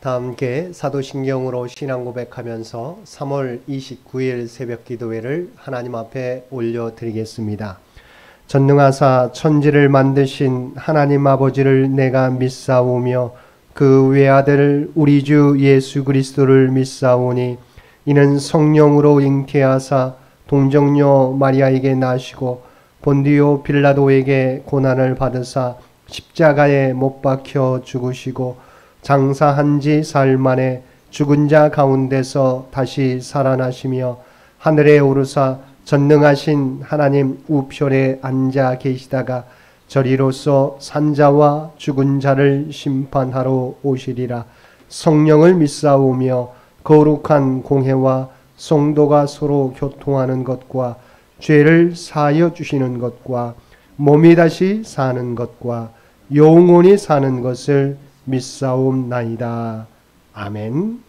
다 함께 사도신경으로 신앙 고백하면서 3월 29일 새벽 기도회를 하나님 앞에 올려드리겠습니다. 전능하사 천지를 만드신 하나님 아버지를 내가 믿사오며 그 외아들 우리 주 예수 그리스도를 믿사오니 이는 성령으로 잉태하사 동정녀 마리아에게 나시고 본디오 빌라도에게 고난을 받으사 십자가에 못 박혀 죽으시고 장사한 지 사흘 만에 죽은 자 가운데서 다시 살아나시며 하늘에 오르사 전능하신 하나님 우편에 앉아 계시다가 저리로서 산자와 죽은 자를 심판하러 오시리라. 성령을 믿사오며 거룩한 공회와 성도가 서로 교통하는 것과 죄를 사하여 주시는 것과 몸이 다시 사는 것과 영원히 사는 것을 믿사옵나이다. 아멘.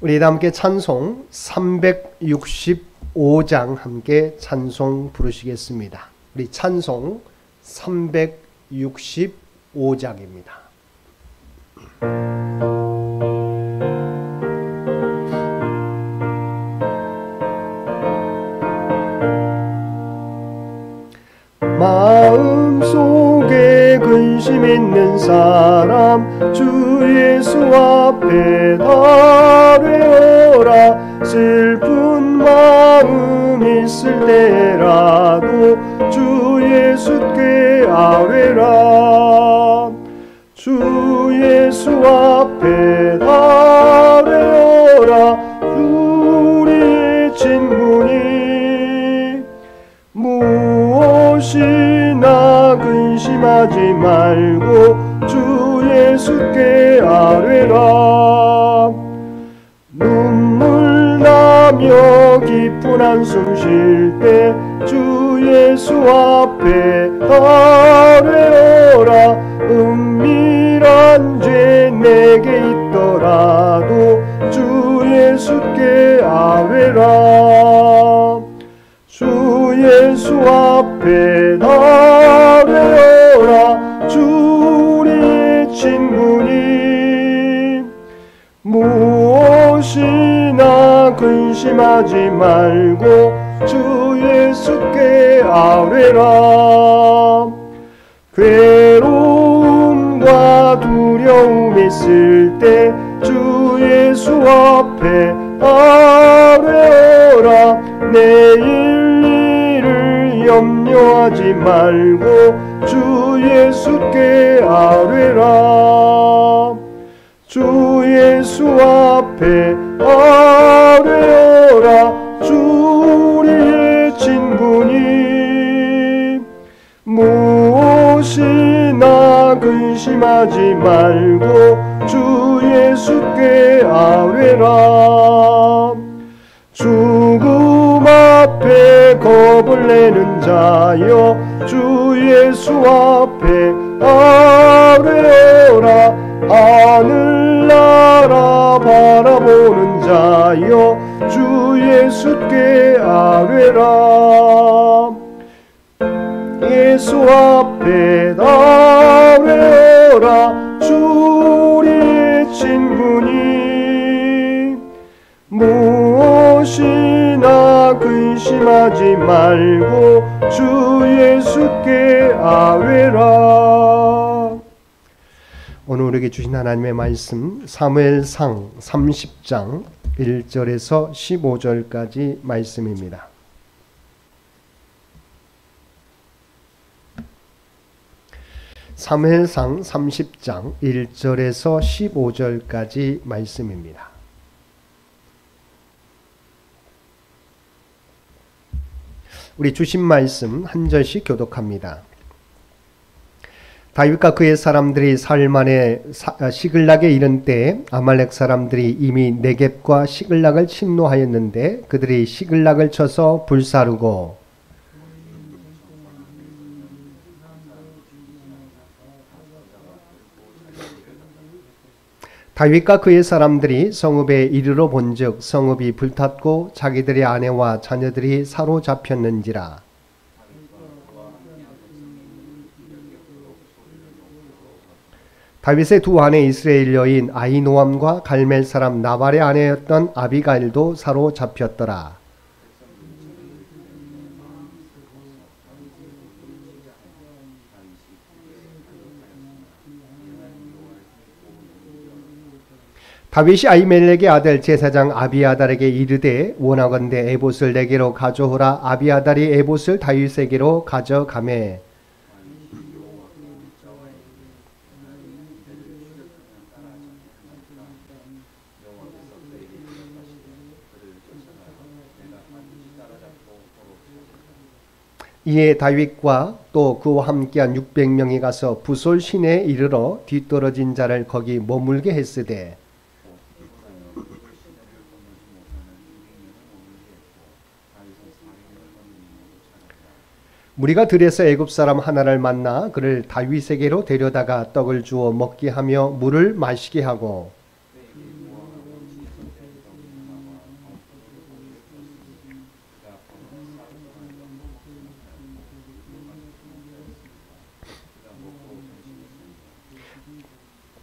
우리 다 함께 찬송 365장 함께 찬송 부르시겠습니다. 우리 찬송 365장입니다. 마음속에 근심 있는 사람 주 예수 앞에 아뢰어라. 슬픈 마음 있을 때라도 주 예수께 아뢰라. 주 예수 앞에 아뢰어라. 우리의 친구니 무엇이나 근심하지 말고 주 예수께 아뢰라. 눈물 나며 깊은 한숨 쉴 때 주 예수 앞에 아뢰어라. 은밀한 죄 내게 있더라도 주 예수께 아뢰라. 주 예수 앞에 아뢰어라. 주 우리의 친구니 무엇이나 근심하지 말고 주 예수께 아뢰라. 괴로움과 두려움 있을 때 주 예수 앞에 아뢰어라. 내일 일을 염려하지 말고 주 예수께 아뢰라. 주 예수 앞에 아뢰어라. 주 우리의 친구니 무엇이나 근심하지 말고 주 예수께 아뢰라. 죽음 앞에 겁을 내는 자여 주 예수 앞에 아뢰어라. 하늘나라 바라보는 자여 주 예수께 아뢰라. 예수 앞에 아뢰어라. 주 우리의 친구니 무엇이나 근심하지 말고 주 예수께 아뢰라. 오늘 우리에게 주신 하나님의 말씀 사무엘상 30장 1절에서 15절까지 말씀입니다. 사무엘상 30장 1절에서 15절까지 말씀입니다. 우리 주신 말씀 한 절씩 교독합니다. 다윗과 그의 사람들이 사흘 만에 시글락에 이른 때에 아말렉 사람들이 이미 네겝과 시글락을 침노하였는데 그들이 시글락을 쳐서 불사르고 다윗과 그의 사람들이 성읍에 이르러 본즉 성읍이 불탔고 자기들의 아내와 자녀들이 사로잡혔는지라. 다윗의 두 아내 이스라엘 여인 아히노암과 갈멜 사람 나발의 아내였던 아비가일도 사로잡혔더라. 다윗이 아히멜렉의 아들 제사장 아비아달에게 이르되 원하건대 에봇을 내게로 가져오라. 아비아달이 에봇을 다윗에게로 가져가매 이에 다윗과 또 그와 함께한 600명이 가서 부솔 시내에 이르러 뒤떨어진 자를 거기 머물게 했으되 무리가 들에서 애굽 사람 하나를 만나 그를 다윗에게로 데려다가 떡을 주어 먹게 하며 물을 마시게 하고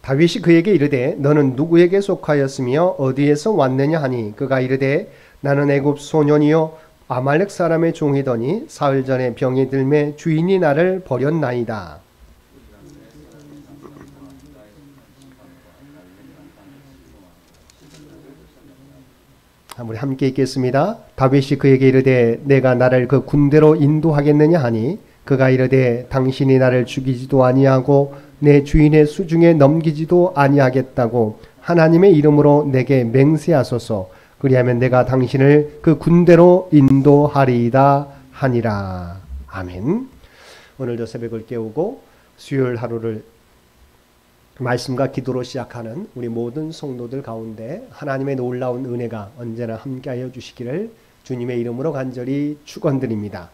다윗이 그에게 이르되 너는 누구에게 속하였으며 어디에서 왔느냐 하니 그가 이르되 나는 애굽 소년이요 아말렉 사람의 종이더니 사흘 전에 병이 들매 주인이 나를 버렸나이다. 우리 함께 읽겠습니다. 다윗이 그에게 이르되 내가 나를 그 군대로 인도하겠느냐 하니 그가 이르되 당신이 나를 죽이지도 아니하고 내 주인의 수중에 넘기지도 아니하겠다고 하나님의 이름으로 내게 맹세하소서. 그리하면 내가 당신을 그 군대로 인도하리이다 하니라. 아멘. 오늘도 새벽을 깨우고 수요일 하루를 말씀과 기도로 시작하는 우리 모든 성도들 가운데 하나님의 놀라운 은혜가 언제나 함께하여 주시기를 주님의 이름으로 간절히 축원드립니다.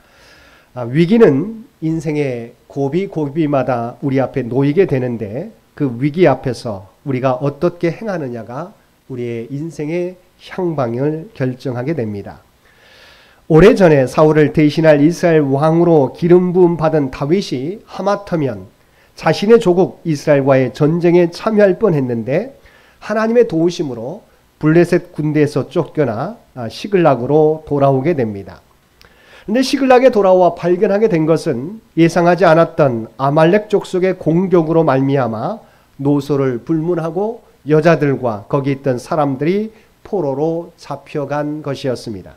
위기는 인생의 고비고비마다 우리 앞에 놓이게 되는데 그 위기 앞에서 우리가 어떻게 행하느냐가 우리의 인생의 향방을 결정하게 됩니다. 오래전에 사울을 대신할 이스라엘 왕으로 기름 부음 받은 다윗이 하마터면 자신의 조국 이스라엘과의 전쟁에 참여할 뻔했는데 하나님의 도우심으로 블레셋 군대에서 쫓겨나 시글락으로 돌아오게 됩니다. 그런데 시글락에 돌아와 발견하게 된 것은 예상하지 않았던 아말렉 족속의 공격으로 말미암아 노소를 불문하고 여자들과 거기 있던 사람들이 포로로 잡혀간 것이었습니다.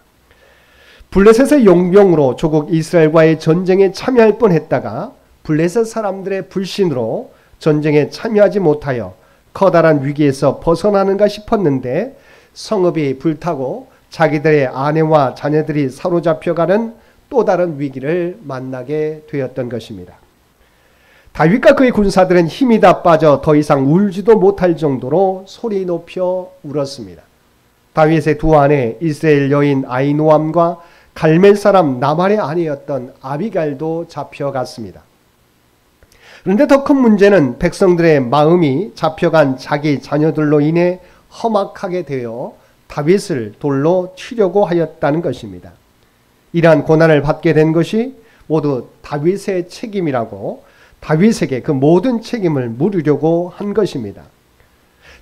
블레셋의 용병으로 조국 이스라엘과의 전쟁에 참여할 뻔했다가 블레셋 사람들의 불신으로 전쟁에 참여하지 못하여 커다란 위기에서 벗어나는가 싶었는데 성읍이 불타고 자기들의 아내와 자녀들이 사로잡혀가는 또 다른 위기를 만나게 되었던 것입니다. 다윗과 그의 군사들은 힘이 다 빠져 더 이상 울지도 못할 정도로 소리 높여 울었습니다. 다윗의 두 아내 이스라엘 여인 아히노암과 갈멜 사람 나발의 아내였던 아비갈도 잡혀갔습니다. 그런데 더 큰 문제는 백성들의 마음이 잡혀간 자기 자녀들로 인해 험악하게 되어 다윗을 돌로 치려고 하였다는 것입니다. 이러한 고난을 받게 된 것이 모두 다윗의 책임이라고 다윗에게 그 모든 책임을 물으려고 한 것입니다.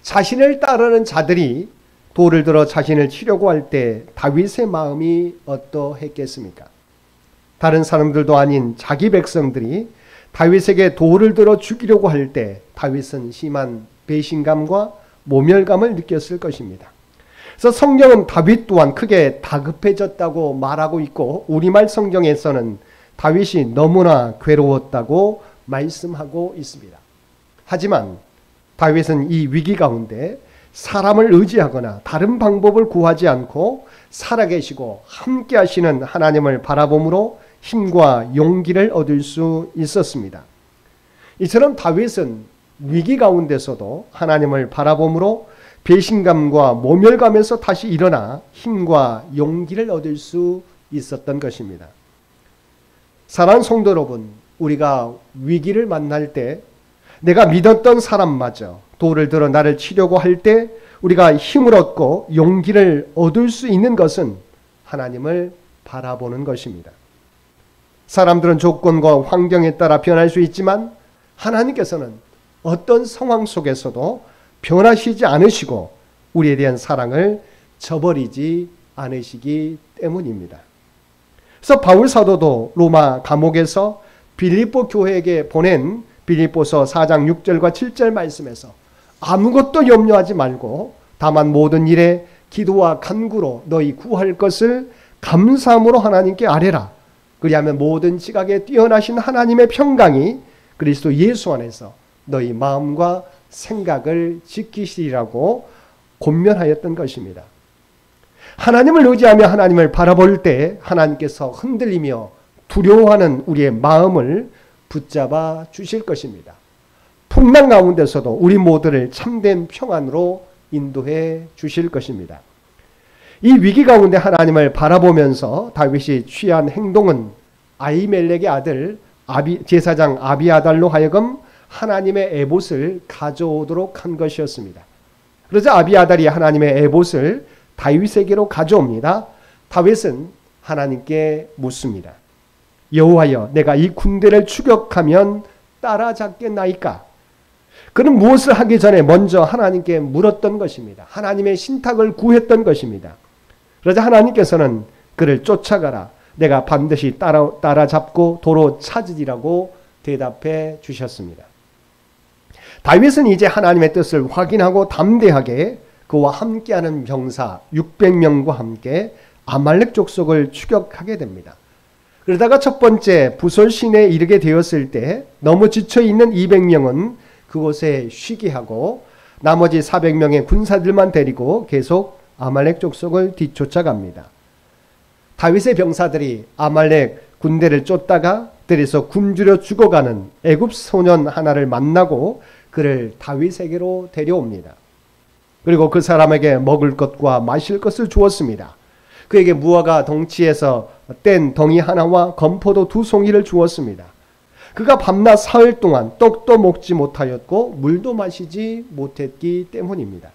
자신을 따르는 자들이 돌을 들어 자신을 치려고 할 때 다윗의 마음이 어떠했겠습니까? 다른 사람들도 아닌 자기 백성들이 다윗에게 돌을 들어 죽이려고 할 때 다윗은 심한 배신감과 모멸감을 느꼈을 것입니다. 그래서 성경은 다윗 또한 크게 다급해졌다고 말하고 있고 우리말 성경에서는 다윗이 너무나 괴로웠다고 말씀하고 있습니다. 하지만 다윗은 이 위기 가운데 사람을 의지하거나 다른 방법을 구하지 않고 살아계시고 함께 하시는 하나님을 바라봄으로 힘과 용기를 얻을 수 있었습니다. 이처럼 다윗은 위기 가운데서도 하나님을 바라봄으로 배신감과 모멸감에서 다시 일어나 힘과 용기를 얻을 수 있었던 것입니다. 사랑하는 성도 여러분, 우리가 위기를 만날 때 내가 믿었던 사람마저 돌을 들어 나를 치려고 할 때 우리가 힘을 얻고 용기를 얻을 수 있는 것은 하나님을 바라보는 것입니다. 사람들은 조건과 환경에 따라 변할 수 있지만 하나님께서는 어떤 상황 속에서도 변하시지 않으시고 우리에 대한 사랑을 저버리지 않으시기 때문입니다. 그래서 바울 사도도 로마 감옥에서 빌립보 교회에게 보낸 빌립보서 4장 6절과 7절 말씀에서 아무것도 염려하지 말고 다만 모든 일에 기도와 간구로 너희 구할 것을 감사함으로 하나님께 아뢰라. 그리하면 모든 지각에 뛰어나신 하나님의 평강이 그리스도 예수 안에서 너희 마음과 생각을 지키시리라고 권면하였던 것입니다. 하나님을 의지하며 하나님을 바라볼 때 하나님께서 흔들리며 두려워하는 우리의 마음을 붙잡아 주실 것입니다. 풍랑 가운데서도 우리 모두를 참된 평안으로 인도해 주실 것입니다. 이 위기 가운데 하나님을 바라보면서 다윗이 취한 행동은 아히멜렉의 아들 제사장 아비아달로 하여금 하나님의 에봇을 가져오도록 한 것이었습니다. 그러자 아비아달이 하나님의 에봇을 다윗에게로 가져옵니다. 다윗은 하나님께 묻습니다. 여호와여, 내가 이 군대를 추격하면 따라잡겠나이까? 그는 무엇을 하기 전에 먼저 하나님께 물었던 것입니다. 하나님의 신탁을 구했던 것입니다. 그러자 하나님께서는 그를 쫓아가라. 내가 반드시 따라잡고 도로 찾으리라고 대답해 주셨습니다. 다윗은 이제 하나님의 뜻을 확인하고 담대하게 그와 함께하는 병사 600명과 함께 아말렉 족속을 추격하게 됩니다. 그러다가 첫 번째 부솔 시내에 이르게 되었을 때 너무 지쳐있는 200명은 그곳에 쉬게 하고 나머지 400명의 군사들만 데리고 계속 아말렉 족속을 뒤쫓아갑니다. 다윗의 병사들이 아말렉 군대를 쫓다가 들에서 굶주려 죽어가는 애굽 소년 하나를 만나고 그를 다윗에게로 데려옵니다. 그리고 그 사람에게 먹을 것과 마실 것을 주었습니다. 그에게 무화과 덩치에서 뗀 덩이 하나와 건포도 2송이를 주었습니다. 그가 밤낮 사흘 동안 떡도 먹지 못하였고 물도 마시지 못했기 때문입니다.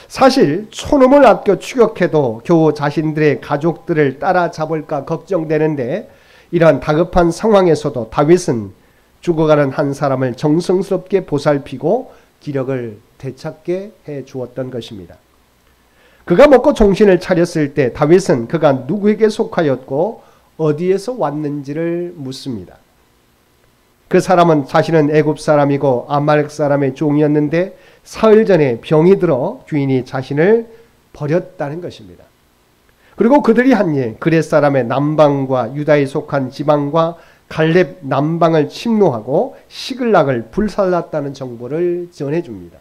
사실 촌놈을 아껴 추격해도 겨우 자신들의 가족들을 따라잡을까 걱정되는데 이러한 다급한 상황에서도 다윗은 죽어가는 한 사람을 정성스럽게 보살피고 기력을 되찾게 해 주었던 것입니다. 그가 먹고 정신을 차렸을 때 다윗은 그가 누구에게 속하였고 어디에서 왔는지를 묻습니다. 그 사람은 자신은 애굽 사람이고 아말렉 사람의 종이었는데 사흘 전에 병이 들어 주인이 자신을 버렸다는 것입니다. 그리고 그들이 한 일, 그렛 사람의 남방과 유다에 속한 지방과 갈렙 남방을 침노하고 시글락을 불살랐다는 정보를 전해줍니다.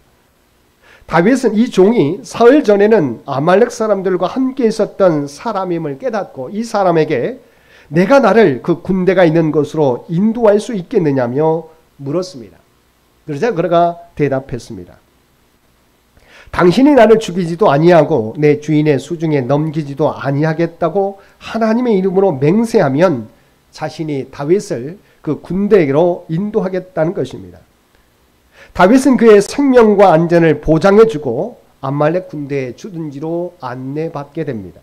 다윗은 이 종이 사흘 전에는 아말렉 사람들과 함께 있었던 사람임을 깨닫고 이 사람에게 내가 나를 그 군대가 있는 곳으로 인도할 수 있겠느냐며 물었습니다. 그러자 그가 대답했습니다. 당신이 나를 죽이지도 아니하고 내 주인의 수중에 넘기지도 아니하겠다고 하나님의 이름으로 맹세하면 자신이 다윗을 그 군대에게로 인도하겠다는 것입니다. 다윗은 그의 생명과 안전을 보장해주고 아말렉 군대의 주둔지로 안내받게 됩니다.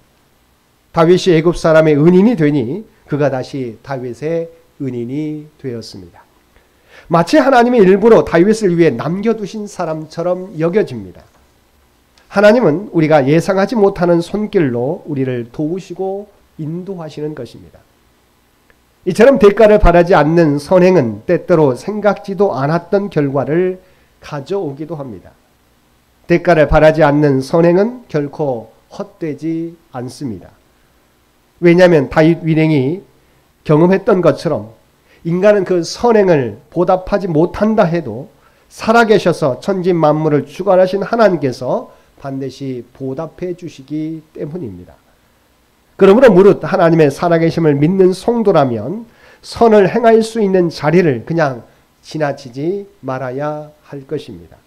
다윗이 애굽 사람의 은인이 되니 그가 다시 다윗의 은인이 되었습니다. 마치 하나님의 일부러 다윗을 위해 남겨두신 사람처럼 여겨집니다. 하나님은 우리가 예상하지 못하는 손길로 우리를 도우시고 인도하시는 것입니다. 이처럼 대가를 바라지 않는 선행은 때때로 생각지도 않았던 결과를 가져오기도 합니다. 대가를 바라지 않는 선행은 결코 헛되지 않습니다. 왜냐하면 다윗 일행이 경험했던 것처럼 인간은 그 선행을 보답하지 못한다 해도 살아계셔서 천지 만물을 주관하신 하나님께서 반드시 보답해 주시기 때문입니다. 그러므로 무릇 하나님의 살아계심을 믿는 성도라면 선을 행할 수 있는 자리를 그냥 지나치지 말아야 할 것입니다.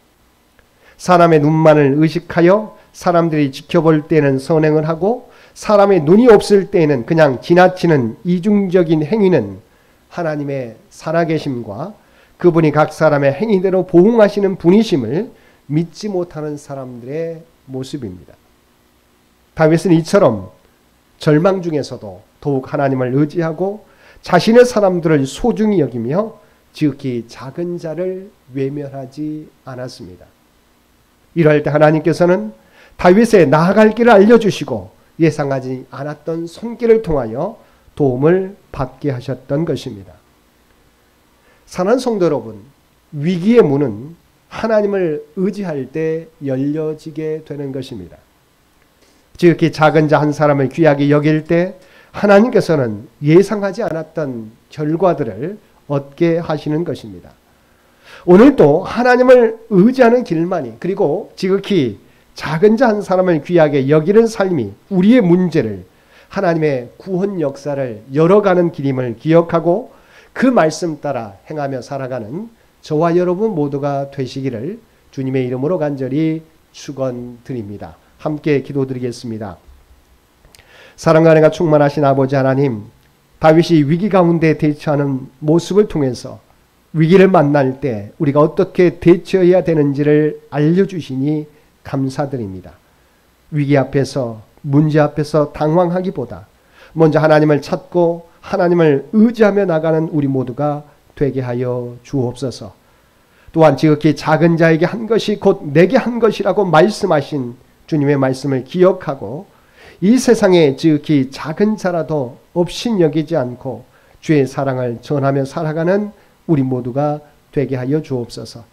사람의 눈만을 의식하여 사람들이 지켜볼 때는 선행을 하고 사람의 눈이 없을 때에는 그냥 지나치는 이중적인 행위는 하나님의 살아계심과 그분이 각 사람의 행위대로 보응하시는 분이심을 믿지 못하는 사람들의 모습입니다. 다윗은 이처럼 절망 중에서도 더욱 하나님을 의지하고 자신의 사람들을 소중히 여기며 지극히 작은 자를 외면하지 않았습니다. 이럴 때 하나님께서는 다윗의 나아갈 길을 알려주시고 예상하지 않았던 손길을 통하여 도움을 받게 하셨던 것입니다. 사랑하는 성도 여러분, 위기의 문은 하나님을 의지할 때 열려지게 되는 것입니다. 지극히 작은 자 한 사람을 귀하게 여길 때 하나님께서는 예상하지 않았던 결과들을 얻게 하시는 것입니다. 오늘도 하나님을 의지하는 길만이, 그리고 지극히 작은 자 한 사람을 귀하게 여기는 삶이 우리의 문제를, 하나님의 구원 역사를 열어가는 길임을 기억하고 그 말씀 따라 행하며 살아가는 저와 여러분 모두가 되시기를 주님의 이름으로 간절히 축원드립니다. 함께 기도드리겠습니다. 사랑과 은혜가 충만하신 아버지 하나님, 다윗이 위기 가운데 대처하는 모습을 통해서 위기를 만날 때 우리가 어떻게 대처해야 되는지를 알려주시니 감사드립니다. 위기 앞에서, 문제 앞에서 당황하기보다 먼저 하나님을 찾고 하나님을 의지하며 나가는 우리 모두가 되게 하여 주옵소서. 또한 지극히 작은 자에게 한 것이 곧 내게 한 것이라고 말씀하신 주님의 말씀을 기억하고 이 세상에 지극히 작은 자라도 업신여기지 않고 주의 사랑을 전하며 살아가는 우리 모두가 되게 하여 주옵소서.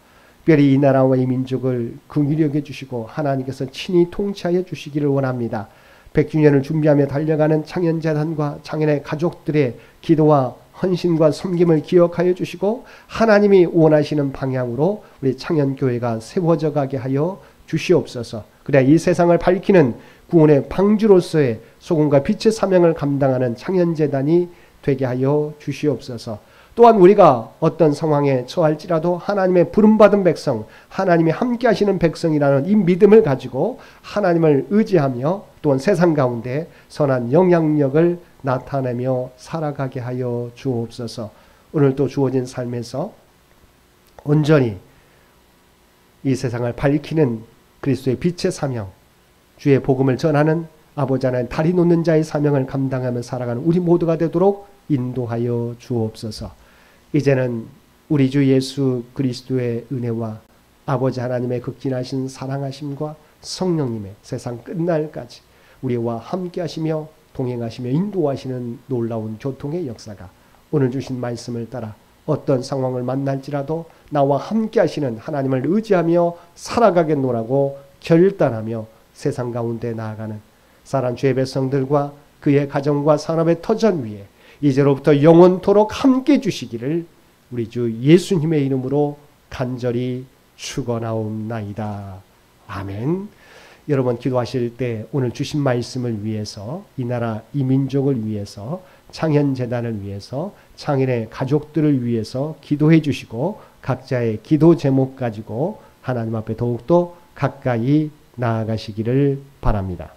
특별히 이 나라와 이 민족을 긍휼히 여겨주시고 하나님께서 친히 통치하여 주시기를 원합니다. 100주년을 준비하며 달려가는 창현재단과 창현의 가족들의 기도와 헌신과 섬김을 기억하여 주시고 하나님이 원하시는 방향으로 우리 창현교회가 세워져 가게 하여 주시옵소서. 그래야 이 세상을 밝히는 구원의 방주로서의 소금과 빛의 사명을 감당하는 창현재단이 되게 하여 주시옵소서. 또한 우리가 어떤 상황에 처할지라도 하나님의 부름받은 백성, 하나님이 함께 하시는 백성이라는 이 믿음을 가지고 하나님을 의지하며 또한 세상 가운데 선한 영향력을 나타내며 살아가게 하여 주옵소서. 오늘도 주어진 삶에서 온전히 이 세상을 밝히는 그리스도의 빛의 사명, 주의 복음을 전하는 아버지 하나님 다리 놓는 자의 사명을 감당하며 살아가는 우리 모두가 되도록 인도하여 주옵소서. 이제는 우리 주 예수 그리스도의 은혜와 아버지 하나님의 극진하신 사랑하심과 성령님의 세상 끝날까지 우리와 함께 하시며 동행하시며 인도하시는 놀라운 교통의 역사가 오늘 주신 말씀을 따라 어떤 상황을 만날지라도 나와 함께 하시는 하나님을 의지하며 살아가겠노라고 결단하며 세상 가운데 나아가는 사랑 주의 백성들과 그의 가정과 산업의 터전 위에 이제로부터 영원토록 함께 주시기를 우리 주 예수님의 이름으로 간절히 축원하옵나이다. 아멘. 여러분 기도하실 때 오늘 주신 말씀을 위해서, 이 나라 이 민족을 위해서, 창현재단을 위해서, 창현의 가족들을 위해서 기도해 주시고 각자의 기도 제목 가지고 하나님 앞에 더욱더 가까이 나아가시기를 바랍니다.